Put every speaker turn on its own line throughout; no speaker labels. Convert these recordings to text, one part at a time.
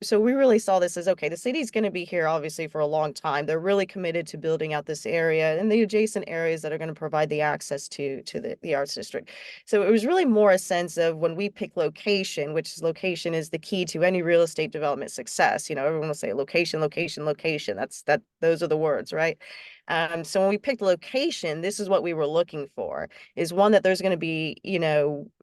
so we really saw this as, okay, the city's going to be here obviously for a long time. They're really committed to building out this area and the adjacent areas that are going to provide the access to the arts district. So it was really more a sense of when we pick location, which is location is the key to any real estate development success. Everyone will say location, location, location. Those are the words, right? So when we picked location, this is what we were looking for, is one that there's going to be,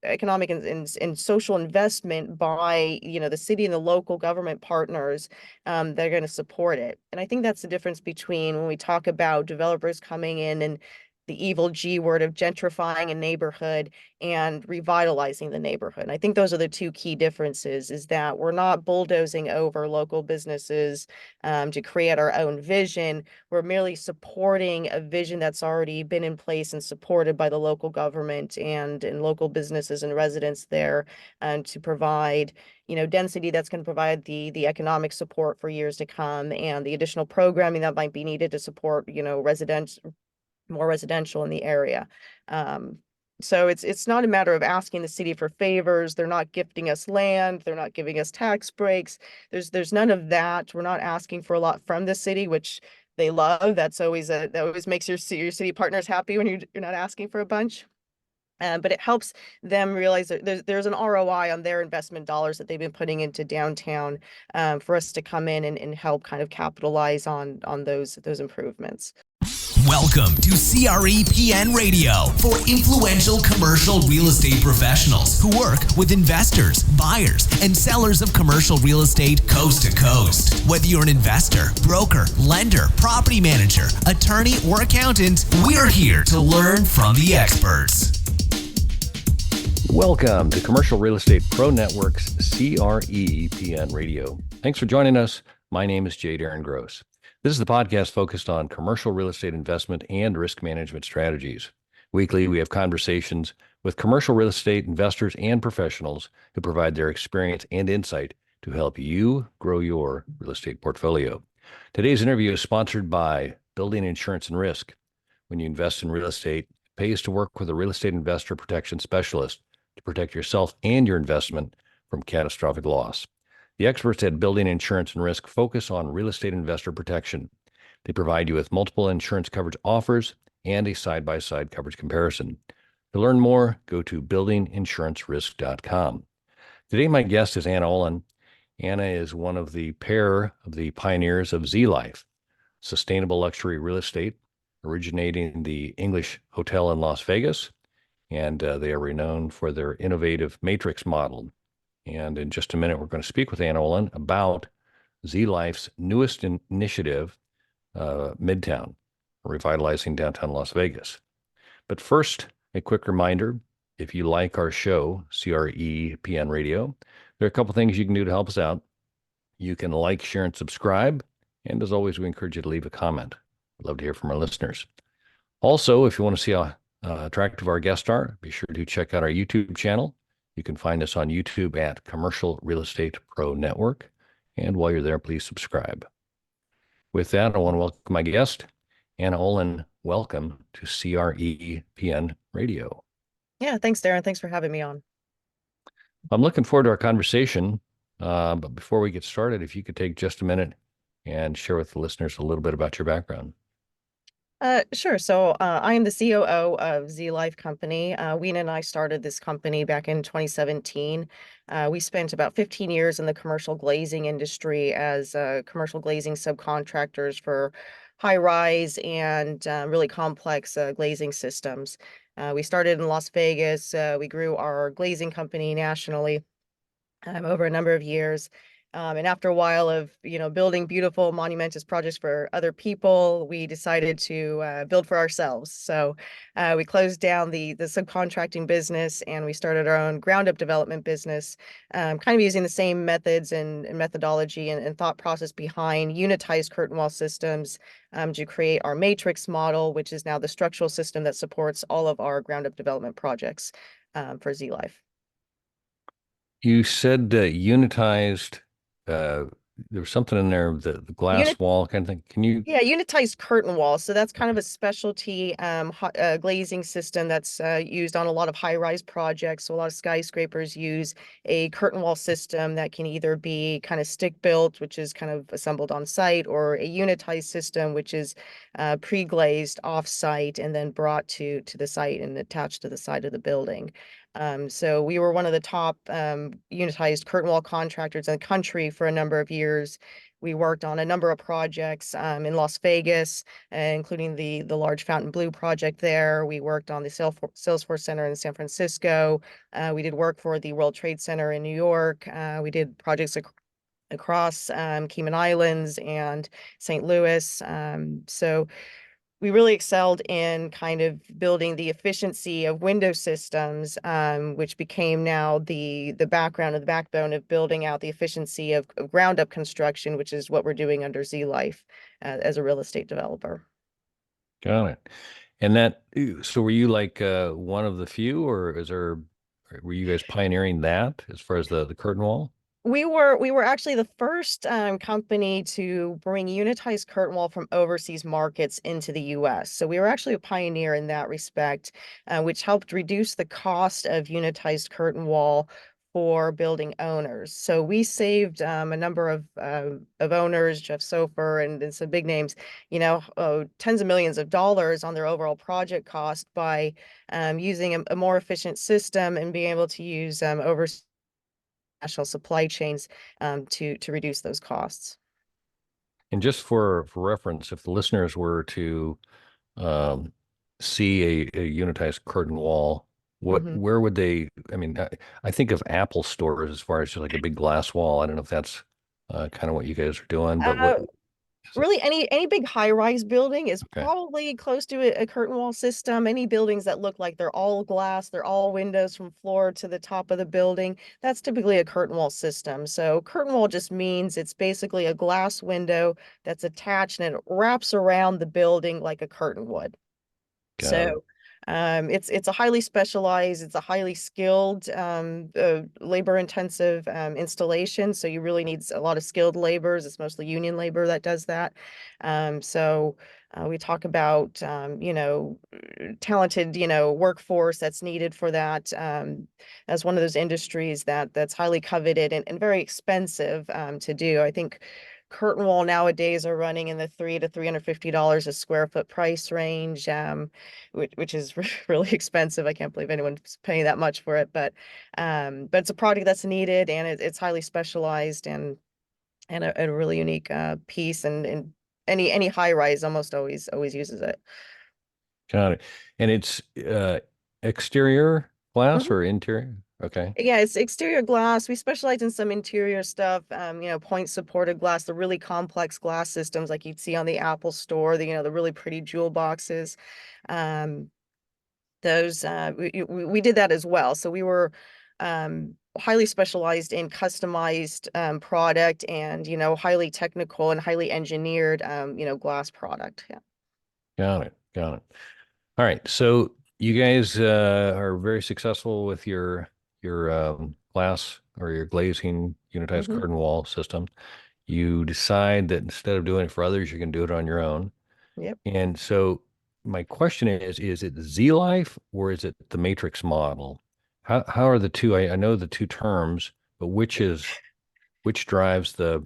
economic and social investment by, the city and the local government partners that are going to support it. And I think that's the difference between when we talk about developers coming in and the evil G word of gentrifying a neighborhood and revitalizing the neighborhood. And I think those are the two key differences, is that we're not bulldozing over local businesses to create our own vision. We're merely supporting a vision that's already been in place and supported by the local government and local businesses and residents there, and to provide, density that's going to provide the economic support for years to come, and the additional programming that might be needed to support, more residential in the area. So it's not a matter of asking the city for favors. They're not gifting us land. They're not giving us tax breaks. There's none of that. We're not asking for a lot from the city, which they love. That always makes your city partners happy when you're not asking for a bunch. But it helps them realize that there's an ROI on their investment dollars that they've been putting into downtown, for us to come in and help kind of capitalize on those improvements.
Welcome to CREPN Radio for influential commercial real estate professionals who work with investors, buyers, and sellers of commercial real estate coast to coast. Whether you're an investor, broker, lender, property manager, attorney, or accountant, we're here to learn from the experts.
Welcome to Commercial Real Estate Pro Network's CREPN Radio. Thanks for joining us. My name is Jay Darren Gross. This is the podcast focused on commercial real estate investment and risk management strategies. Weekly, we have conversations with commercial real estate investors and professionals who provide their experience and insight to help you grow your real estate portfolio. Today's interview is sponsored by Building Insurance and Risk. When you invest in real estate, it pays to work with a real estate investor protection specialist to protect yourself and your investment from catastrophic loss. The experts at Building Insurance and Risk focus on real estate investor protection. They provide you with multiple insurance coverage offers and a side-by-side coverage comparison. To learn more, go to buildinginsurancerisk.com. Today, my guest is Anna Olin. Anna is one of the pair of the pioneers of Z-Life, sustainable luxury real estate, originating in the English Hotel in Las Vegas, and they are renowned for their innovative M8Trix model. And in just a minute, we're going to speak with Anna Olin about Z-Life's newest initiative, Midtown, Revitalizing downtown Las Vegas. But first, a quick reminder, if you like our show, CREPN Radio, there are a couple things you can do to help us out. You can like, share, and subscribe. And as always, we encourage you to leave a comment. We'd love to hear from our listeners. Also, if you want to see how attractive our guests are, be sure to check out our YouTube channel. You can find us on YouTube at Commercial Real Estate Pro Network. And while you're there, please subscribe. With that, I want to welcome my guest, Anna Olin. Welcome to CREPN Radio.
Yeah, thanks, Darren. Thanks for having me on.
I'm looking forward to our conversation. But before we get started, if you could take just a minute and share with the listeners a little bit about your background.
Sure. So I am the COO of Z-Life Company. Ween and I started this company back in 2017. We spent about 15 years in the commercial glazing industry as commercial glazing subcontractors for high-rise and really complex glazing systems. We started in Las Vegas. We grew our glazing company nationally over a number of years. And after a while of, building beautiful, monumentous projects for other people, we decided to build for ourselves. So we closed down the subcontracting business, and we started our own ground-up development business, kind of using the same methods and methodology and thought process behind unitized curtain wall systems to create our M8Trix model, which is now the structural system that supports all of our ground-up development projects for Z-Life.
You said unitized there was something in there, the glass wall kind of thing. Can you?
Yeah, unitized curtain wall. So that's kind of a specialty glazing system that's used on a lot of high-rise projects. So a lot of skyscrapers use a curtain wall system that can either be kind of stick-built, which is kind of assembled on site, or a unitized system, which is pre-glazed off-site and then brought to the site and attached to the side of the building. So we were one of the top unitized curtain wall contractors in the country for a number of years. We worked on a number of projects in Las Vegas, including the large Fountain Blue project there. We worked on the Salesforce Center in San Francisco. We did work for the World Trade Center in New York. We did projects across Cayman Islands and St. Louis. So we really excelled in kind of building the efficiency of window systems, which became now the background of the backbone of building out the efficiency of ground up construction, which is what we're doing under Z Life as a real estate developer.
Got it. And so were you like one of the few, or were you guys pioneering that as far as the curtain wall?
We were actually the first company to bring unitized curtain wall from overseas markets into the U.S. So we were actually a pioneer in that respect, which helped reduce the cost of unitized curtain wall for building owners. So we saved a number of owners, Jeff Sofer and some big names, tens of millions of dollars on their overall project cost by using a more efficient system and being able to use overseas national supply chains to reduce those costs.
And just for reference, if the listeners were to um, see a unitized curtain wall,
Mhm.
where would they? I mean, I think of Apple stores as far as just like a big glass wall. I don't know if that's kind of what you guys are doing, but what
Uh,
is it?
Really, any big high-rise building is
Okay,
probably close to a curtain wall system. Any buildings that look like they're all glass, they're all windows from floor to the top of the building, that's typically a curtain wall system. So curtain wall just means it's basically a glass window that's attached and it wraps around the building like a curtain would.
got it.
So it's a highly specialized, it's a highly skilled, labor-intensive installation. So you really need a lot of skilled laborers. It's mostly union labor that does that. So we talk about, talented, workforce that's needed for that. As one of those industries that's highly coveted and very expensive to do. I think curtain wall nowadays are running in the $300 to $350 a square foot price range. Which is really expensive. I can't believe anyone's paying that much for it, but it's a product that's needed and it's highly specialized and a really unique piece and any high rise almost always uses it.
Got it. And it's exterior glass
Mhm.
or interior? Okay,
Yeah, it's exterior glass. We specialize in some interior stuff, point supported glass, the really complex glass systems like you'd see on the Apple store, the really pretty jewel boxes. Um, those we did that as well. So we were highly specialized in customized product and highly technical and highly engineered glass product. Yeah.
got it. Got it. All right. So you guys are very successful with your glass or your glazing unitized
Hmm.
curtain wall system. You decide that instead of doing it for others, you can do it on your own.
Yep.
And so my question is it Z Life or is it the Matrix model? How are the two? I know the two terms, but which drives the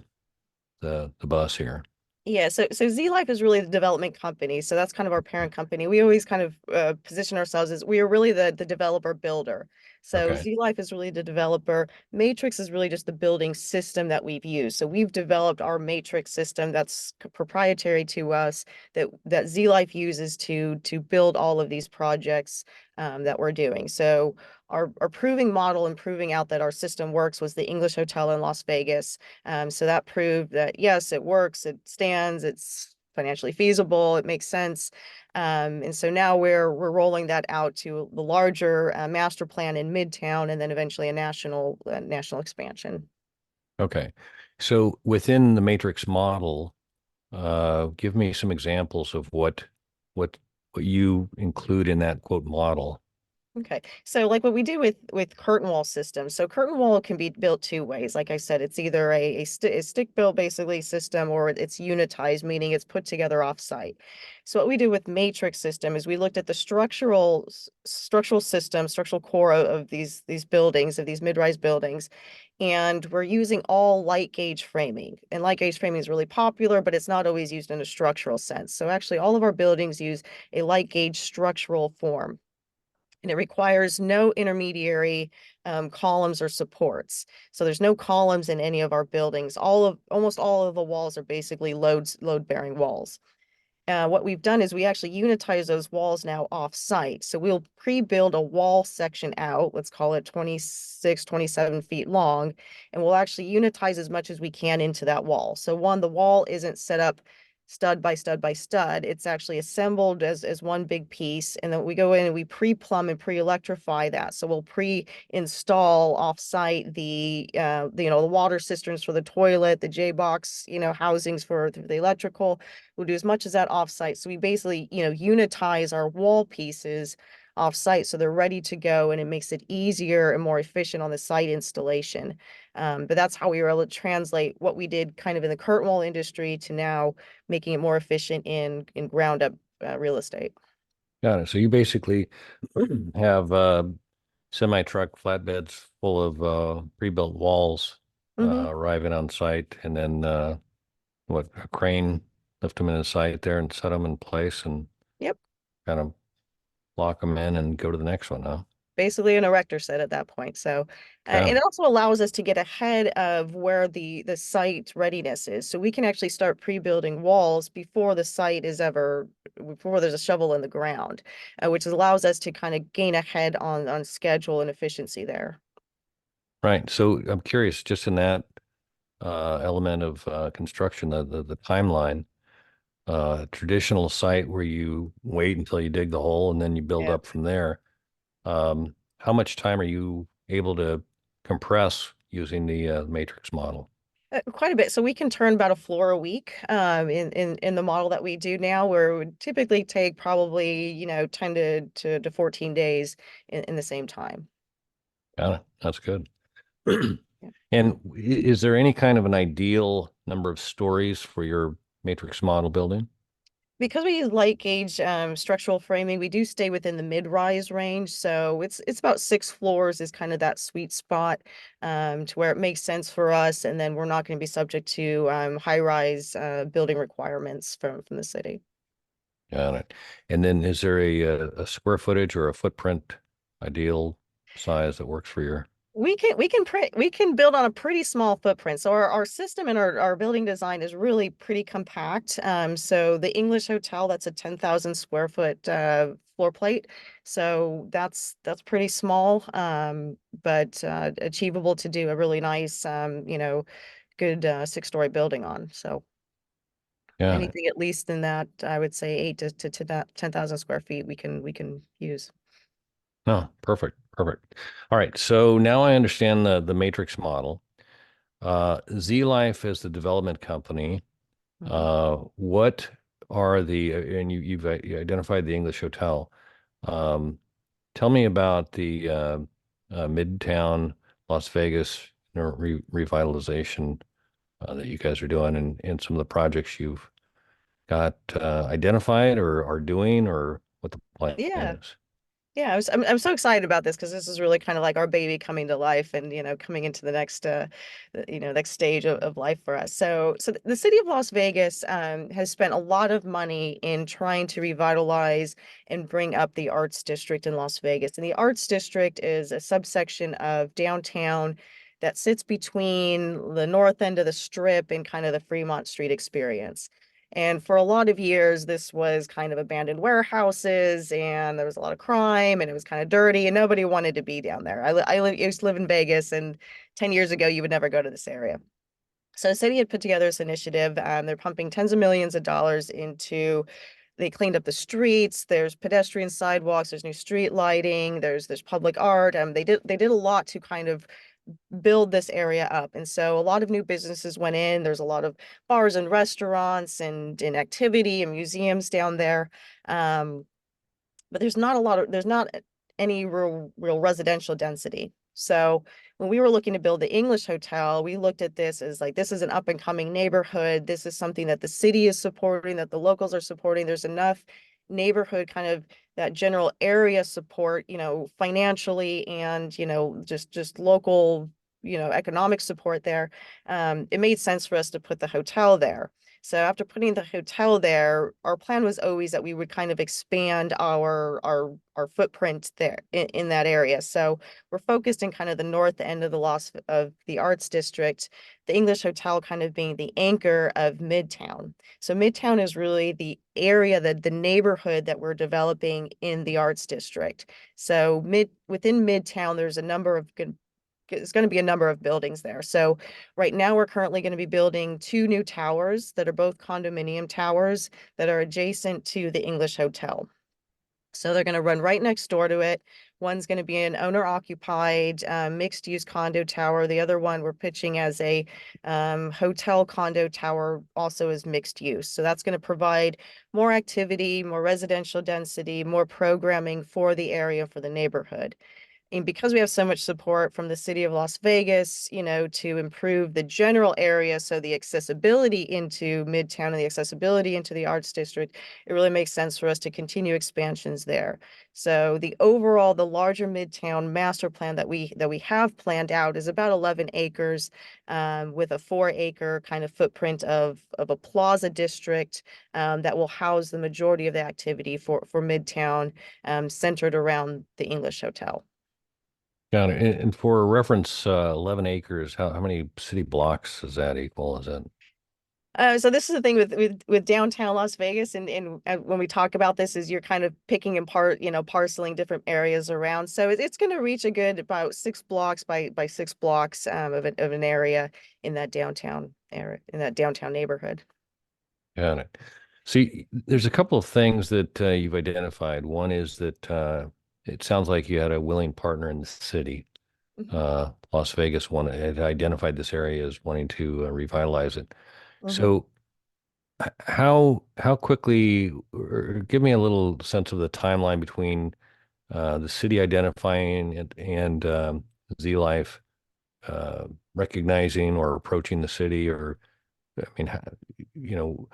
bus here?
Yeah, so Z Life is really the development company. So that's kind of our parent company. We always kind of position ourselves as we are really the developer builder. So
Okay.
Z Life is really the developer. Matrix is really just the building system that we've used. So we've developed our Matrix system that's proprietary to us that Z Life uses to build all of these projects that we're doing. So our proving model and proving out that our system works was the English Hotel in Las Vegas. So that proved that yes, it works, it stands, it's financially feasible, it makes sense. And so now we're rolling that out to the larger master plan in Midtown, and then eventually a national expansion.
Okay. So within the Matrix model, give me some examples of what what you include in that quote model.
Okay. So like what we do with curtain wall systems. So curtain wall can be built two ways. Like I said, it's either a stick built basically system or it's unitized, meaning it's put together off-site. So what we do with matrix system is we looked at the structural system, structural core of these buildings, of these mid-rise buildings, and we're using all light gauge framing. And light gauge framing is really popular, but it's not always used in a structural sense. So actually all of our buildings use a light gauge structural form, and it requires no intermediary columns or supports. So there's no columns in any of our buildings. Almost all of the walls are basically load bearing walls. What we've done is we actually unitize those walls now off site. So we'll pre-build a wall section out, let's call it 26, 27 feet long, and we'll actually unitize as much as we can into that wall. So one, the wall isn't set up stud by stud by stud. It's actually assembled as one big piece. And then we go in and we pre-plumb and pre-electrify that. So we'll pre-install off-site the water cisterns for the toilet, the J-box, housings for the electrical. We'll do as much as that off-site. So we basically, unitize our wall pieces off-site so they're ready to go, and it makes it easier and more efficient on the site installation. But that's how we were able to translate what we did kind of in the curtain wall industry to now making it more efficient in ground up real estate.
Got it. So you basically have semi-truck flatbeds full of pre-built walls
Hmm.
arriving on site, and then what, a crane lift them into site there and set them in place and
Yep.
kind of lock them in and go to the next one, huh?
Basically an erector set at that point. So,
Yeah.
and it also allows us to get ahead of where the site readiness is. So we can actually start pre-building walls before the site is ever, before there's a shovel in the ground, which allows us to kind of gain ahead on schedule and efficiency there.
Right. So I'm curious, just in that element of construction, the timeline, traditional site where you wait until you dig the hole and then you build
Yeah.
up from there. How much time are you able to compress using the matrix model?
Quite a bit. So we can turn about a floor a week in the model that we do now, where it would typically take probably, 10 to 14 days in the same time.
Got it. That's good.
Yeah.
And is there any kind of an ideal number of stories for your matrix model building?
Because we use light gauge structural framing, we do stay within the mid-rise range. So it's about 6 floors is kind of that sweet spot, to where it makes sense for us, and then we're not going to be subject to high-rise building requirements from the city.
Got it. And then is there a square footage or a footprint ideal size that works for your?
We can build on a pretty small footprint. So our system and our building design is really pretty compact. So the English Hotel, that's a 10,000 square foot floor plate. So that's pretty small, but achievable to do a really nice good 6-story building on. So
Got it.
anything at least in that, I would say 8 to that 10,000 square feet we can use.
No, perfect. Perfect. All right. So now I understand the matrix model. Z Life is the development company.
Mhm.
What are and you identified the English Hotel. Um, Tell me about the Midtown Las Vegas, revitalization that you guys are doing, and some of the projects you've got identified or are doing, or what the plan
Yeah.
is.
Yeah, I'm so excited about this because this is really kind of like our baby coming to life and coming into the next next stage of life for us. So the city of Las Vegas has spent a lot of money in trying to revitalize and bring up the arts district in Las Vegas. And the arts district is a subsection of downtown that sits between the north end of the Strip and kind of the Fremont Street experience. And for a lot of years, this was kind of abandoned warehouses, and there was a lot of crime, and it was kind of dirty, and nobody wanted to be down there. I used to live in Vegas, and 10 years ago, you would never go to this area. So the city had put together this initiative. They're pumping tens of millions of dollars into. They cleaned up the streets. There's pedestrian sidewalks. There's new street lighting. There's public art. They did a lot to kind of build this area up. And so a lot of new businesses went in. There's a lot of bars and restaurants and activity and museums down there. But there's not any real residential density. So when we were looking to build the English hotel, we looked at this as like, this is an up and coming neighborhood. This is something that the city is supporting, that the locals are supporting. There's enough neighborhood kind of that general area support, financially and, just local, economic support there. It made sense for us to put the hotel there. So after putting the hotel there, our plan was always that we would kind of expand our footprint there in that area. So we're focused in kind of the north end of the Arts District, the English Hotel kind of being the anchor of Midtown. So Midtown is really the area, that the neighborhood that we're developing in the Arts District. So within Midtown, there's going to be a number of buildings there. So right now we're currently going to be building two new towers that are both condominium towers that are adjacent to the English Hotel. So they're going to run right next door to it. One's going to be an owner-occupied mixed-use condo tower. The other one we're pitching as a hotel condo tower, also is mixed use. So that's going to provide more activity, more residential density, more programming for the area, for the neighborhood. And because we have so much support from the city of Las Vegas, to improve the general area, so the accessibility into Midtown and the accessibility into the Arts District, it really makes sense for us to continue expansions there. So the larger Midtown master plan that we have planned out is about 11 acres, with a 4-acre kind of footprint of a plaza district that will house the majority of the activity for Midtown, centered around the English Hotel.
Got it. And for reference, 11 acres, how many city blocks does that equal? Is that?
So this is the thing with downtown Las Vegas, and when we talk about this, is you're kind of picking apart, parceling different areas around. So it's going to reach a good about 6 blocks by 6 blocks of an area in that downtown area, in that downtown neighborhood.
Got it. See, there's a couple of things that you've identified. One is that it sounds like you had a willing partner in the city.
Mhm.
Las Vegas had identified this area as wanting to revitalize it.
Mhm.
So how quickly, or give me a little sense of the timeline between the city identifying it and Z Life recognizing or approaching the city, or I mean, you know,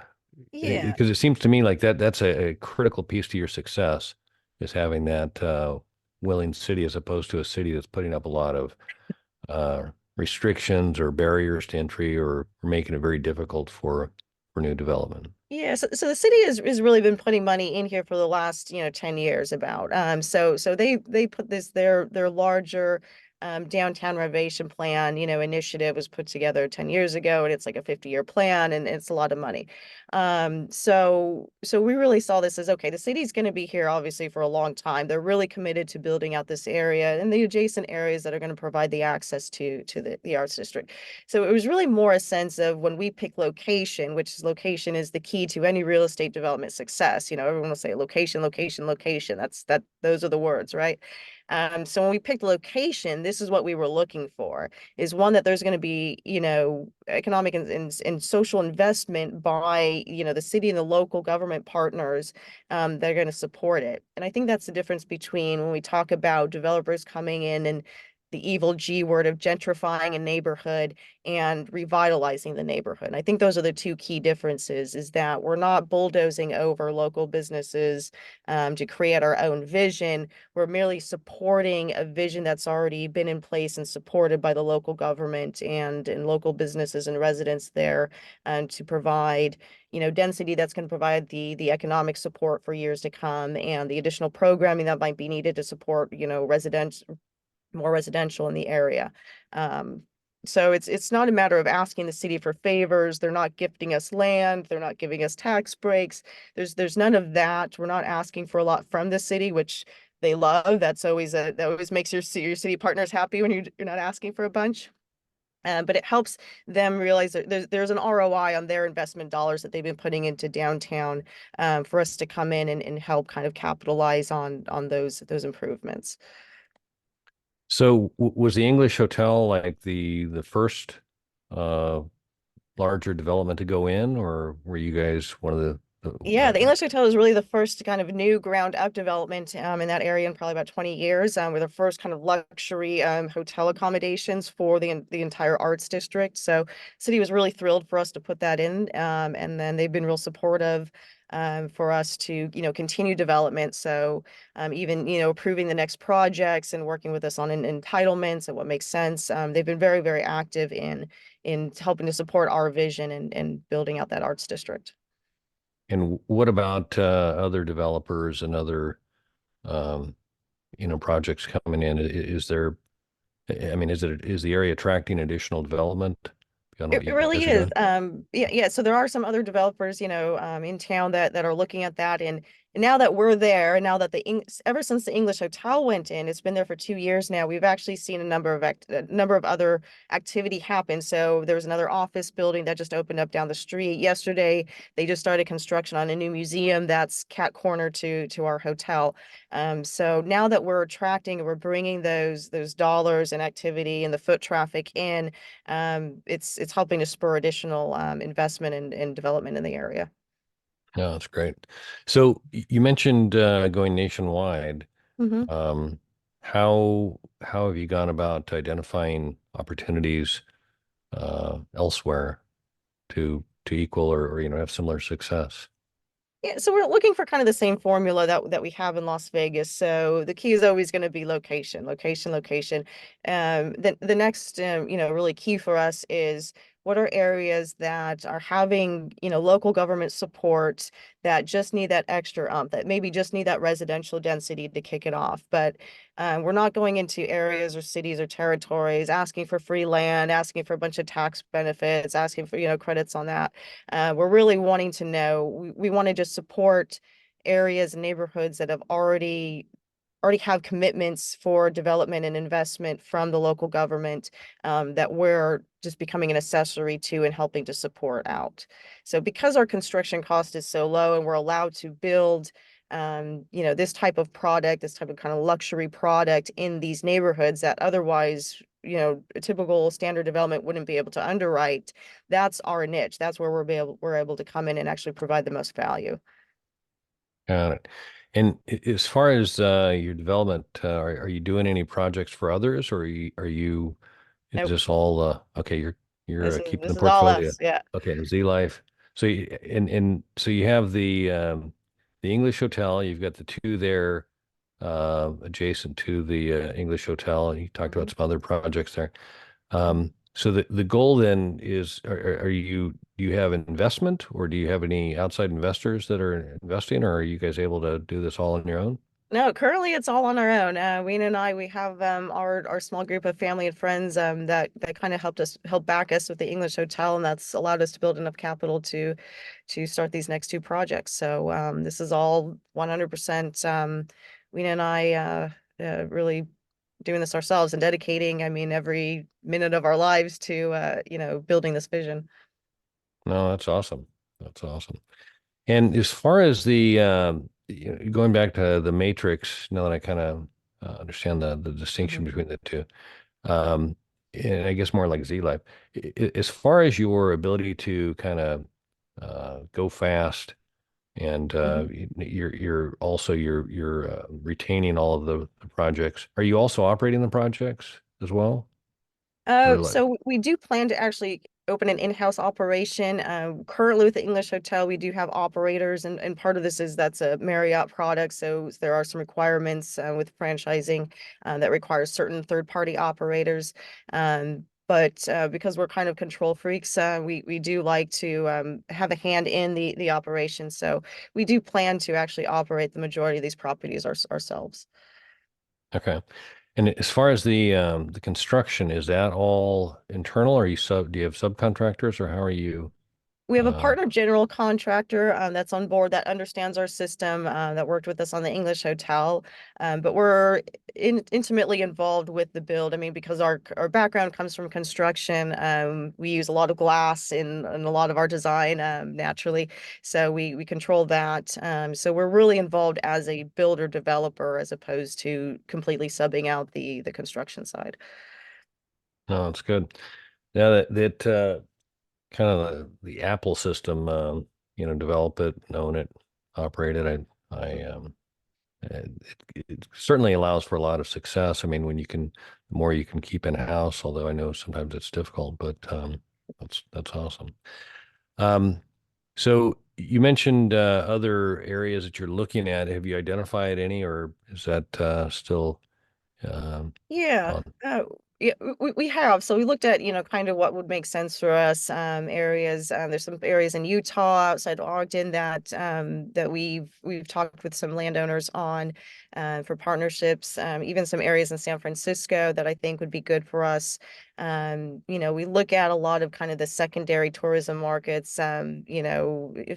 Yeah.
because it seems to me like that's a critical piece to your success, is having that willing city, as opposed to a city that's putting up a lot of restrictions or barriers to entry, or making it very difficult for new development.
Yeah, so the city has really been putting money in here for the last, 10 years about. So they put their larger downtown renovation plan, initiative was put together 10 years ago, and it's like a 50-year plan, and it's a lot of money. So we really saw this as, okay, the city's going to be here obviously for a long time. They're really committed to building out this area and the adjacent areas that are going to provide the access to the arts district. So it was really more a sense of, when we pick location, which location is the key to any real estate development success. Everyone will say location, location, location. Those are the words, right? So when we picked location, this is what we were looking for, is one that there's going to be, economic and social investment by, the city and the local government partners that are going to support it. And I think that's the difference between when we talk about developers coming in and the evil G word of gentrifying a neighborhood and revitalizing the neighborhood. And I think those are the two key differences, is that we're not bulldozing over local businesses to create our own vision. We're merely supporting a vision that's already been in place and supported by the local government and local businesses and residents there, to provide, density that's going to provide the economic support for years to come, and the additional programming that might be needed to support, more residential in the area. So it's not a matter of asking the city for favors. They're not gifting us land. They're not giving us tax breaks. There's none of that. We're not asking for a lot from the city, which they love. That always makes your city partners happy when you're not asking for a bunch. But it helps them realize that there's an ROI on their investment dollars that they've been putting into downtown, for us to come in and help kind of capitalize on those improvements.
So was the English Hotel like the first uh larger development to go in, or were you guys one of
Yeah, the English Hotel is really the first kind of new ground up development in that area in probably about 20 years. We're the first kind of luxury hotel accommodations for the entire arts district. So city was really thrilled for us to put that in. And then they've been real supportive for us to, continue development. So even, approving the next projects and working with us on entitlements and what makes sense. They've been very, very active in helping to support our vision and building out that arts district.
And what about other developers and other um, projects coming in? Is there, I mean, is the area attracting additional development beyond what
It
you
really
guys are
is.
doing?
Yeah. So there are some other developers, in town that are looking at that. And now that we're there, and now that ever since the English Hotel went in, it's been there for 2 years now. We've actually seen a number of other activity happen. So there was another office building that just opened up down the street yesterday. They just started construction on a new museum that's cat corner to our hotel. So now that we're attracting and we're bringing those dollars and activity and the foot traffic in, it's helping to spur additional investment and development in the area.
No, that's great. So you mentioned going nationwide.
Hmm.
Um, how have you gone about identifying opportunities elsewhere to equal or have similar success?
Yeah, so we're looking for kind of the same formula that we have in Las Vegas. So the key is always going to be location, location, location. The next, really key for us is what are areas that are having, local government support that just need that extra that maybe just need that residential density to kick it off. But we're not going into areas or cities or territories asking for free land, asking for a bunch of tax benefits, asking for, credits on that. We're really wanting to know, we want to just support areas and neighborhoods that have already have commitments for development and investment from the local government, that we're just becoming an accessory to and helping to support out. So because our construction cost is so low and we're allowed to build this type of product, this type of kind of luxury product in these neighborhoods that otherwise, a typical standard development wouldn't be able to underwrite, that's our niche. That's where we're able to come in and actually provide the most value.
Got it. And as far as your development, are you doing any projects for others, or is
Nope.
this all okay? You're
This is
keeping
this
the
is all
portfolio.
us. Yeah.
Okay, Z Life. So and so you have the English Hotel. You've got the two there adjacent to the English Hotel, and you talked
Mhm.
about some other projects there. So the goal then is, are you do you have investment, or do you have any outside investors that are investing, or are you guys able to do this all on your own?
No, currently it's all on our own. Wayne and I, we have our small group of family and friends that kind of help back us with the English Hotel, and that's allowed us to build enough capital to start these next two projects. So this is all 100%. Wayne and I really doing this ourselves and dedicating, I mean, every minute of our lives to building this vision.
No, that's awesome. That's awesome. And as far as going back to the matrix, now that I kind of understand the distinction
Mhm.
between the two, um, and I guess more like Z Life, as far as your ability to kind of go fast, and
Mhm.
you're also you're retaining all of the projects. Are you also operating the projects as well? Or like,
So we do plan to actually open an in-house operation. Currently with the English Hotel, we do have operators, and part of this is that's a Marriott product. So there are some requirements with franchising that requires certain third-party operators. But because we're kind of control freaks, we do like to have a hand in the operation. So we do plan to actually operate the majority of these properties ourselves.
okay. And as far as the construction, is that all internal? Or do you have subcontractors, or how are you?
We have a
Uh,
partner general contractor that's on board that understands our system that worked with us on the English Hotel, but we're intimately involved with the build. I mean, because our background comes from construction, we use a lot of glass in a lot of our design naturally, so we control that. So we're really involved as a builder developer as opposed to completely subbing out the construction side.
no, it's good. Now that kind of the Apple system. develop it, own it, operate it. I
Mhm.
it certainly allows for a lot of success. I mean, when you can, the more you can keep in house, although I know sometimes it's difficult, but that's awesome. Um, so you mentioned other areas that you're looking at. Have you identified any, or is that still um,
Yeah,
on?
yeah, we have. So we looked at, kind of what would make sense for us, areas. There's some areas in Utah, outside Ogden, that we've talked with some landowners on, for partnerships. Even some areas in San Francisco that I think would be good for us. We look at a lot of kind of the secondary tourism markets,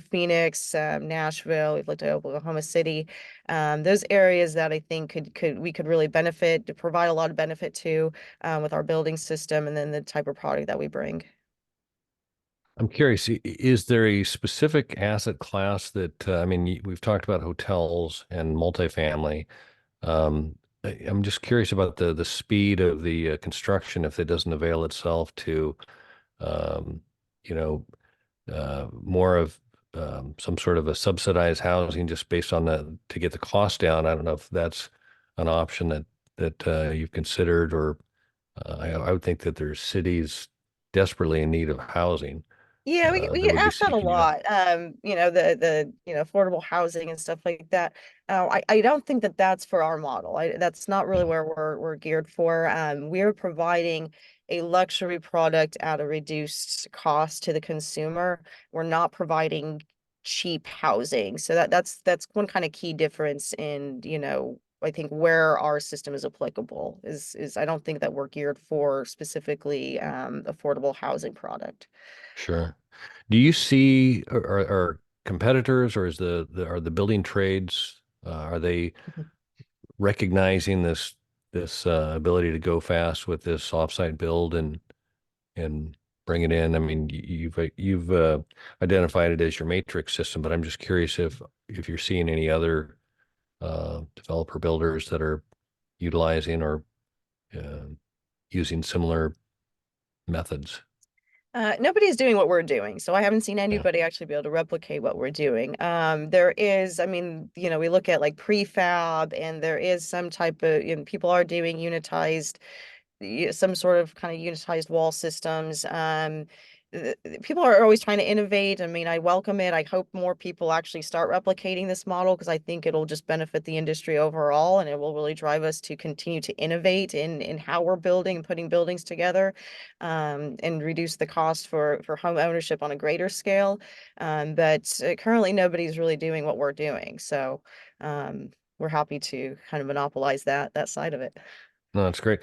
Phoenix, Nashville. We've looked at Oklahoma City, those areas that I think we could really benefit to provide a lot of benefit to, with our building system and then the type of product that we bring.
I'm curious, is there a specific asset class that, I mean, we've talked about hotels and multifamily. I'm just curious about the speed of the construction if it doesn't avail itself to, um, you know, more of some sort of a subsidized housing just based on to get the cost down. I don't know if that's an option that you've considered, or I would think that there's cities desperately in need of housing
Yeah, we
that
get
would be
asked that a
seeking you out.
lot. The affordable housing and stuff like that. I don't think that that's for our model. That's not really
Yeah,
where we're geared for. We're providing a luxury product at a reduced cost to the consumer. We're not providing cheap housing. So that's one kind of key difference in, I think where our system is applicable is I don't think that we're geared for specifically affordable housing product.
sure. Do you see are competitors, or is are the building trades are they recognizing this ability to go fast with this offsite build and bring it in? I mean, you've identified it as your matrix system, but I'm just curious if you're seeing any other developer builders that are utilizing or uh, using similar methods.
Nobody's doing what we're doing, so I haven't seen
Yeah.
anybody actually be able to replicate what we're doing. There is, I mean, we look at like prefab, and there is some type of, people are doing unitized, some sort of kind of unitized wall systems. People are always trying to innovate. I mean, I welcome it. I hope more people actually start replicating this model because I think it'll just benefit the industry overall, and it will really drive us to continue to innovate in how we're building and putting buildings together, and reduce the cost for home ownership on a greater scale. But currently, nobody's really doing what we're doing. So we're happy to kind of monopolize that side of it.
No, that's great.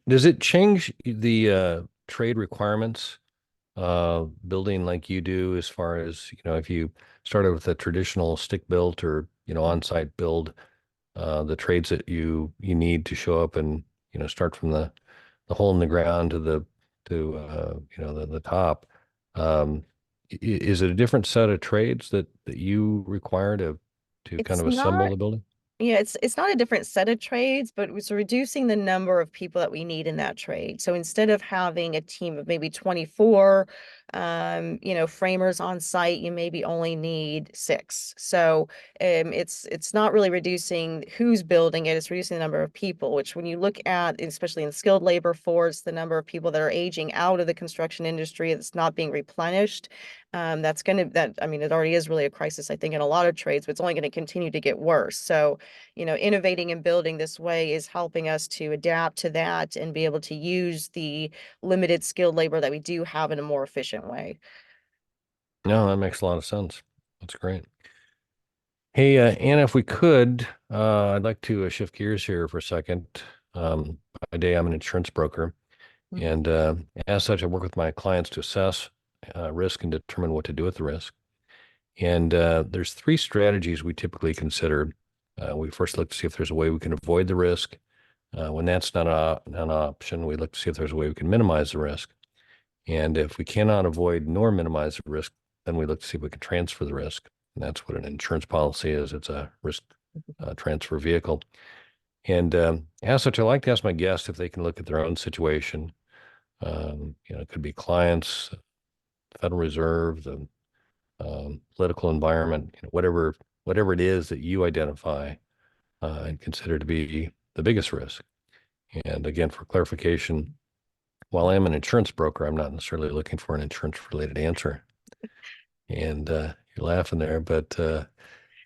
Does it change the trade requirements building like you do, as far as, if you started with a traditional stick built or, on-site build, the trades that you need to show up and, start from the hole in the ground to the top. Is it a different set of trades that you require to kind
It's
of assemble
not
the building?
Yeah, it's not a different set of trades, but it's reducing the number of people that we need in that trade. So instead of having a team of maybe 24, framers on site, you maybe only need 6. So it's not really reducing who's building it, it's reducing the number of people, which when you look at, especially in skilled labor force, the number of people that are aging out of the construction industry that's not being replenished, I mean, it already is really a crisis, I think, in a lot of trades, but it's only going to continue to get worse. So innovating and building this way is helping us to adapt to that and be able to use the limited skilled labor that we do have in a more efficient way.
No, that makes a lot of sense. That's great. Hey, Anna, if we could, I'd like to shift gears here for a second. By day, I'm an insurance broker,
Mhm.
and as such, I work with my clients to assess risk and determine what to do with the risk. And there's 3 strategies we typically consider. We first look to see if there's a way we can avoid the risk. When that's not an option, we look to see if there's a way we can minimize the risk. And if we cannot avoid nor minimize the risk, then we look to see if we can transfer the risk. And that's what an insurance policy is. It's a risk transfer vehicle. And as such, I like to ask my guests if they can look at their own situation. It could be clients, the Federal Reserve, the political environment, whatever it is that you identify and consider to be the biggest risk. And again, for clarification, while I'm an insurance broker, I'm not necessarily looking for an insurance related answer. And you're laughing there, but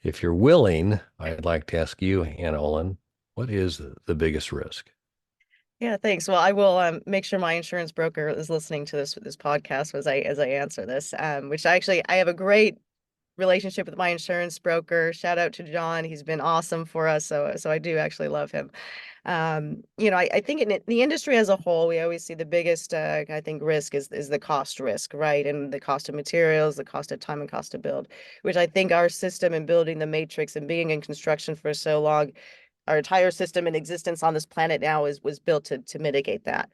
if you're willing, I'd like to ask you, Anna Olin, what is the biggest risk?
Yeah, thanks. Well, I will make sure my insurance broker is listening to this podcast as I answer this. Which I have a great relationship with my insurance broker. Shout out to John. He's been awesome for us. So I do actually love him. I think in the industry as a whole, we always see the biggest, I think, risk is the cost risk, right? And the cost of materials, the cost of time and cost to build, which I think our system in building the matrix and being in construction for so long, our entire system in existence on this planet now was built to mitigate that.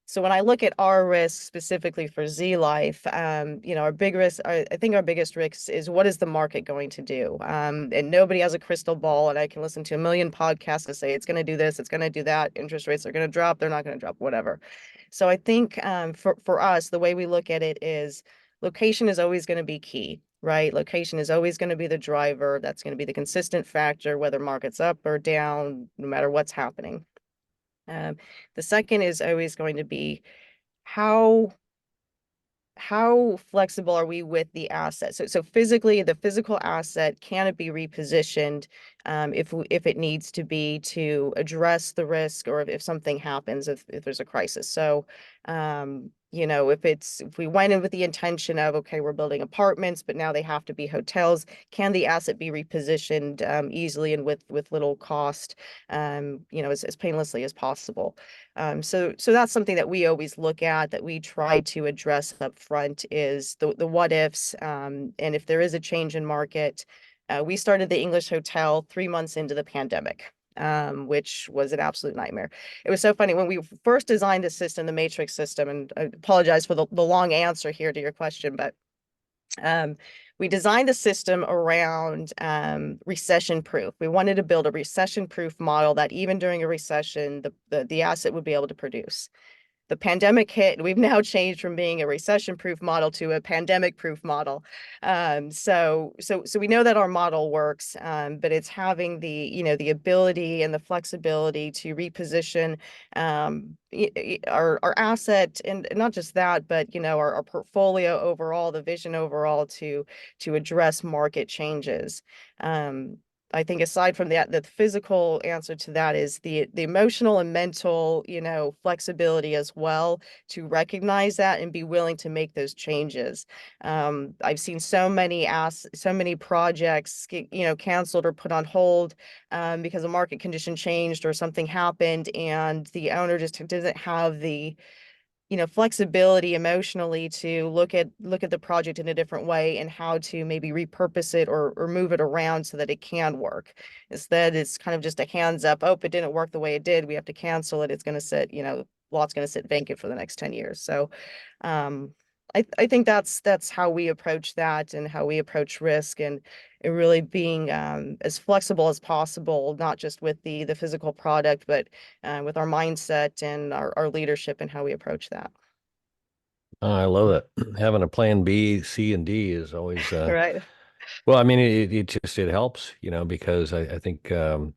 So when I look at our risk specifically for Z Life, our big risk, I think our biggest risk is what is the market going to do? And nobody has a crystal ball, and I can listen to a million podcasts that say it's going to do this, it's going to do that, interest rates are going to drop, they're not going to drop, whatever. So I think for us, the way we look at it is location is always going to be key, right? Location is always going to be the driver. That's going to be the consistent factor, whether market's up or down, no matter what's happening. Um, the second is always going to be how how flexible are we with the asset? So physically, the physical asset, can it be repositioned if it needs to be to address the risk, or if something happens, if there's a crisis. So if we went in with the intention of, okay, we're building apartments, but now they have to be hotels, can the asset be repositioned easily and with little cost, as painlessly as possible? So that's something that we always look at, that we try to address up front, is the what ifs. And if there is a change in market, we started the English hotel 3 months into the pandemic, which was an absolute nightmare. It was so funny when we first designed the system, the matrix system, and I apologize for the long answer here to your question, but we designed the system around recession proof. We wanted to build a recession proof model that even during a recession, the asset would be able to produce. The pandemic hit, and we've now changed from being a recession-proof model to a pandemic-proof model. So we know that our model works, but it's having the ability and the flexibility to reposition our asset, and not just that, but our portfolio overall, the vision overall to address market changes. I think aside from that, the physical answer to that is the emotional and mental, flexibility as well, to recognize that and be willing to make those changes. I've seen so many projects get, canceled or put on hold because a market condition changed or something happened, and the owner just doesn't have the flexibility emotionally to look at the project in a different way, and how to maybe repurpose it or move it around so that it can work. Instead, it's kind of just a hands up, oh, it didn't work the way it did, we have to cancel it. It's going to sit, lot's going to sit vacant for the next 10 years. So I think that's how we approach that, and how we approach risk, and really being as flexible as possible, not just with the physical product, but with our mindset and our leadership and how we approach that.
I love that. Having a plan B, C, and D is always,
Right.
well, I mean, it helps, because I think the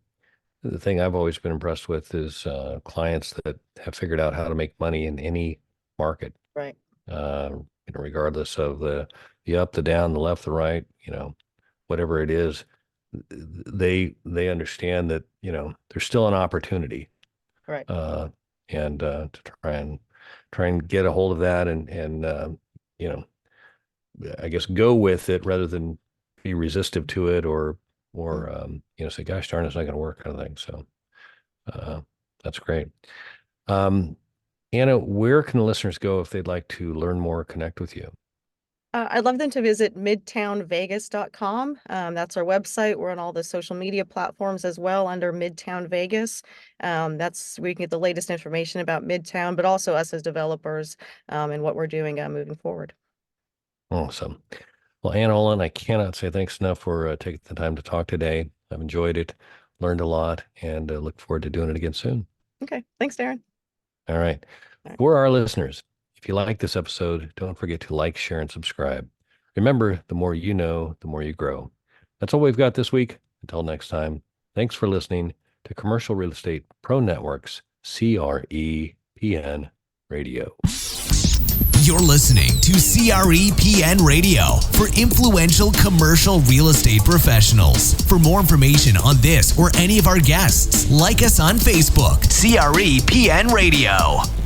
thing I've always been impressed with is clients that have figured out how to make money in any market,
Right.
uh, regardless of the up, the down, the left, the right, whatever it is, they understand that, there's still an opportunity,
Right.
uh, and to try and get a hold of that, and you know, I guess go with it rather than be resistive to it, or say, gosh darn, it's not going to work, kind of thing. So uh, that's great. Um, Anna, where can the listeners go if they'd like to learn more, connect with you?
I'd love them to visit midtownvegas.com. That's our website. We're on all the social media platforms as well under Midtown Vegas. That's where you can get the latest information about Midtown, but also us as developers, and what we're doing moving forward.
Awesome. Well, Anna Olin, I cannot say thanks enough for taking the time to talk today. I've enjoyed it, learned a lot, and look forward to doing it again soon.
Okay. Thanks, Darren.
All right.
All right.
For our listeners, if you like this episode, don't forget to like, share, and subscribe. Remember, the more you know, the more you grow. That's all we've got this week. Until next time, thanks for listening to Commercial Real Estate Pro Network's CREPN Radio.
You're listening to CREPN Radio for influential commercial real estate professionals. For more information on this or any of our guests, like us on Facebook, CREPN Radio.